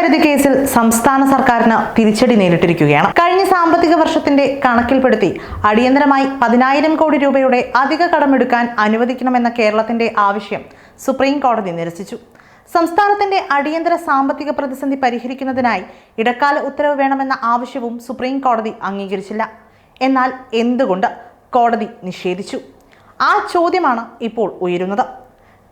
പരിധി കേസിൽ സംസ്ഥാന സർക്കാരിന് തിരിച്ചടി നേരിട്ടിരിക്കുകയാണ്. കഴിഞ്ഞ സാമ്പത്തിക വർഷത്തിന്റെ കണക്കിൽപ്പെടുത്തി അടിയന്തരമായി 10,000 കോടി രൂപയുടെ അധിക കടമെടുക്കാൻ അനുവദിക്കണമെന്ന കേരളത്തിന്റെ ആവശ്യം സുപ്രീം കോടതി നിരസിച്ചു. സംസ്ഥാനത്തിന്റെ അടിയന്തര സാമ്പത്തിക പ്രതിസന്ധി പരിഹരിക്കുന്നതിനായി ഇടക്കാല ഉത്തരവ് വേണമെന്ന ആവശ്യവും സുപ്രീം കോടതി അംഗീകരിച്ചില്ല. എന്നാൽ എന്തുകൊണ്ട് കോടതി നിഷേധിച്ചു? ആ ചോദ്യമാണ് ഇപ്പോൾ ഉയരുന്നത്.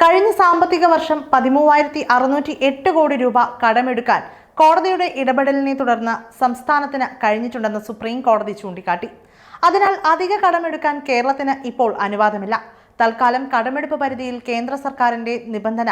കഴിഞ്ഞ സാമ്പത്തിക വർഷം 13,608 കോടി രൂപ കടമെടുക്കാൻ കോടതിയുടെ ഇടപെടലിനെ തുടർന്ന് സംസ്ഥാനത്തിന് കഴിഞ്ഞിട്ടുണ്ടെന്ന് സുപ്രീം കോടതി ചൂണ്ടിക്കാട്ടി. അതിനാൽ അധിക കടമെടുക്കാൻ കേരളത്തിന് ഇപ്പോൾ അനുവാദമില്ല. തൽക്കാലം കടമെടുപ്പ് പരിധിയിൽ കേന്ദ്ര സർക്കാരിന്റെ നിബന്ധന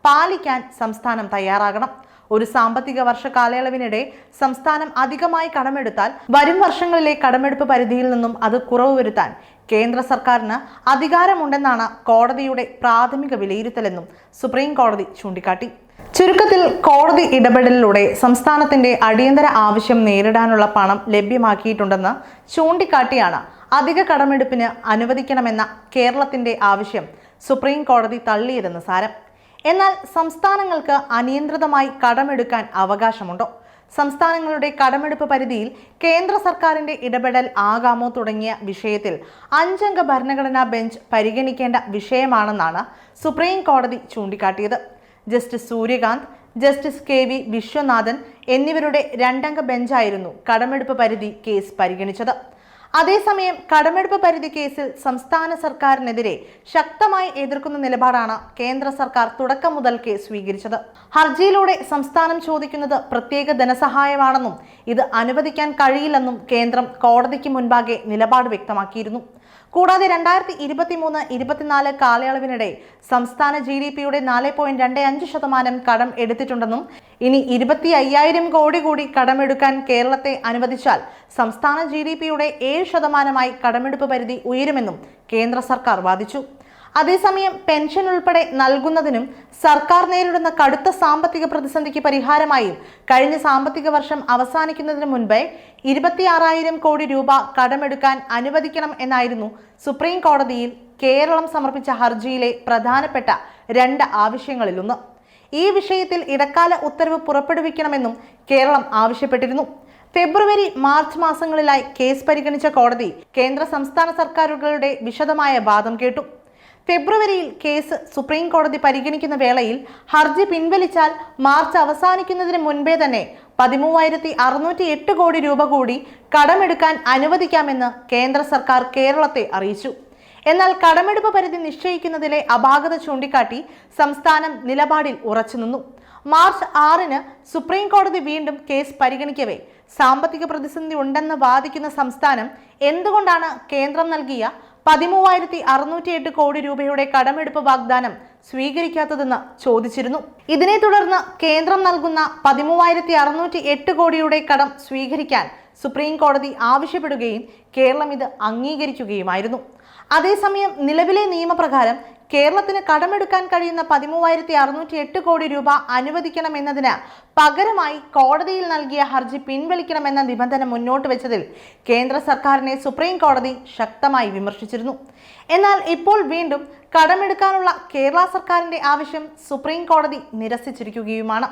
പാലിക്കാൻ സംസ്ഥാനം തയ്യാറാകണം. ഒരു സാമ്പത്തിക വർഷ കാലയളവിനിടെ സംസ്ഥാനം അധികമായി കടമെടുത്താൽ വരും വർഷങ്ങളിലെ കടമെടുപ്പ് പരിധിയിൽ നിന്നും അത് കുറവ് വരുത്താൻ കേന്ദ്ര സർക്കാരിന് അധികാരമുണ്ടെന്നാണ് കോടതിയുടെ പ്രാഥമിക വിലയിരുത്തലെന്നും സുപ്രീം കോടതി ചൂണ്ടിക്കാട്ടി. ചുരുക്കത്തിൽ, കോടതി ഇടപെടലിലൂടെ സംസ്ഥാനത്തിന്റെ അടിയന്തര ആവശ്യം നേരിടാനുള്ള പണം ലഭ്യമാക്കിയിട്ടുണ്ടെന്ന് ചൂണ്ടിക്കാട്ടിയാണ് അധിക കടമെടുപ്പിന് അനുവദിക്കണമെന്ന കേരളത്തിന്റെ ആവശ്യം സുപ്രീം കോടതി തള്ളിയതെന്ന് സാരം. എന്നാൽ സംസ്ഥാനങ്ങൾക്ക് അനിയന്ത്രിതമായി കടമെടുക്കാൻ അവകാശമുണ്ടോ? സംസ്ഥാനങ്ങളുടെ കടമെടുപ്പ് പരിധിയിൽ കേന്ദ്ര സർക്കാരിന്റെ ഇടപെടൽ ആകാമോ തുടങ്ങിയ വിഷയത്തിൽ 5 അംഗ ഭരണഘടനാ ബെഞ്ച് പരിഗണിക്കേണ്ട വിഷയമാണെന്നാണ് സുപ്രീം കോടതി ചൂണ്ടിക്കാട്ടിയത്. Justice Suryakant, justice KV Viswanathan എന്നിവരുടെ 2 അംഗ ബെഞ്ചായിരുന്നു കടമെടുപ്പ് പരിധി കേസ് പരിഗണിച്ചത്. അതേസമയം കടമെടുപ്പ് പരിധി കേസിൽ സംസ്ഥാന സർക്കാരിനെതിരെ ശക്തമായി എതിർക്കുന്ന നിലപാടാണ് കേന്ദ്ര സർക്കാർ തുടക്കം മുതൽക്കേ സ്വീകരിച്ചത്. ഹർജിയിലൂടെ സംസ്ഥാനം ചോദിക്കുന്നത് പ്രത്യേക ധനസഹായമാണെന്നും ഇത് അനുവദിക്കാൻ കഴിയില്ലെന്നും കേന്ദ്രം കോടതിക്ക് മുൻപാകെ നിലപാട് വ്യക്തമാക്കിയിരുന്നു. കൂടാതെ 2023-24 കാലയളവിനിടെ സംസ്ഥാന GDP-യുടെ 4.25% കടം എടുത്തിട്ടുണ്ടെന്നും ഇനി 25,000 കോടി കൂടി കടമെടുക്കാൻ കേരളത്തെ അനുവദിച്ചാൽ സംസ്ഥാന GDP-യുടെ 7% കടമെടുപ്പ് പരിധി ഉയരുമെന്നും കേന്ദ്ര സർക്കാർ വാദിച്ചു. അതേസമയം പെൻഷൻ ഉൾപ്പെടെ നൽകുന്നതിനും സർക്കാർ നേരിടുന്ന കടുത്ത സാമ്പത്തിക പ്രതിസന്ധിക്ക് പരിഹാരമായും കഴിഞ്ഞ സാമ്പത്തിക വർഷം അവസാനിക്കുന്നതിന് മുൻപേ 26,000 കോടി രൂപ കടമെടുക്കാൻ അനുവദിക്കണം എന്നായിരുന്നു സുപ്രീം കോടതിയിൽ കേരളം സമർപ്പിച്ച ഹർജിയിലെ പ്രധാനപ്പെട്ട 2 ആവശ്യങ്ങളിലൊന്ന്. ഈ വിഷയത്തിൽ ഇടക്കാല ഉത്തരവ് പുറപ്പെടുവിക്കണമെന്നും കേരളം ആവശ്യപ്പെട്ടിരുന്നു. ഫെബ്രുവരി, മാർച്ച് മാസങ്ങളിലായി കേസ് പരിഗണിച്ച കോടതി കേന്ദ്ര സംസ്ഥാന സർക്കാരുകളുടെ വിശദമായ വാദം കേട്ടു. ഫെബ്രുവരിയിൽ കേസ് സുപ്രീം കോടതി പരിഗണിക്കുന്ന വേളയിൽ ഹർജി പിൻവലിച്ചാൽ മാർച്ച് അവസാനിക്കുന്നതിന് മുൻപേ തന്നെ 13,608 കോടി രൂപ കൂടി കടമെടുക്കാൻ അനുവദിക്കാമെന്ന് കേന്ദ്ര സർക്കാർ കേരളത്തെ അറിയിച്ചു. എന്നാൽ കടമെടുപ്പ് പരിധി നിശ്ചയിക്കുന്നതിലെ അപാകത ചൂണ്ടിക്കാട്ടി സംസ്ഥാനം നിലപാടിൽ ഉറച്ചുനിന്നു. മാർച്ച് 6-ന് സുപ്രീം കോടതി വീണ്ടും കേസ് പരിഗണിക്കവേ സാമ്പത്തിക പ്രതിസന്ധി ഉണ്ടെന്ന് വാദിക്കുന്ന സംസ്ഥാനം എന്തുകൊണ്ടാണ് കേന്ദ്രം നൽകിയ 13,608 കോടി രൂപയുടെ കടമെടുപ്പ് വാഗ്ദാനം സ്വീകരിക്കാത്തതെന്ന് ചോദിച്ചിരുന്നു. ഇതിനെ തുടർന്ന് കേന്ദ്രം നൽകുന്ന 13,608 കോടിയുടെ കടം സ്വീകരിക്കാൻ സുപ്രീം കോടതി ആവശ്യപ്പെടുകയും കേരളം ഇത് അംഗീകരിക്കുകയുമായിരുന്നു. അതേസമയം നിലവിലെ നിയമപ്രകാരം കേരളത്തിന് കടമെടുക്കാൻ കഴിയുന്ന 13,608 കോടി രൂപ അനുവദിക്കണമെന്നതിന് പകരമായി കോടതിയിൽ നൽകിയ ഹർജി പിൻവലിക്കണമെന്ന നിബന്ധന മുന്നോട്ട് വെച്ചതിൽ കേന്ദ്ര സർക്കാരിനെ സുപ്രീം കോടതി ശക്തമായി വിമർശിച്ചിരുന്നു. എന്നാൽ ഇപ്പോൾ വീണ്ടും കടമെടുക്കാനുള്ള കേരള സർക്കാരിന്റെ ആവശ്യം സുപ്രീം കോടതി നിരസിച്ചിരിക്കുകയുമാണ്.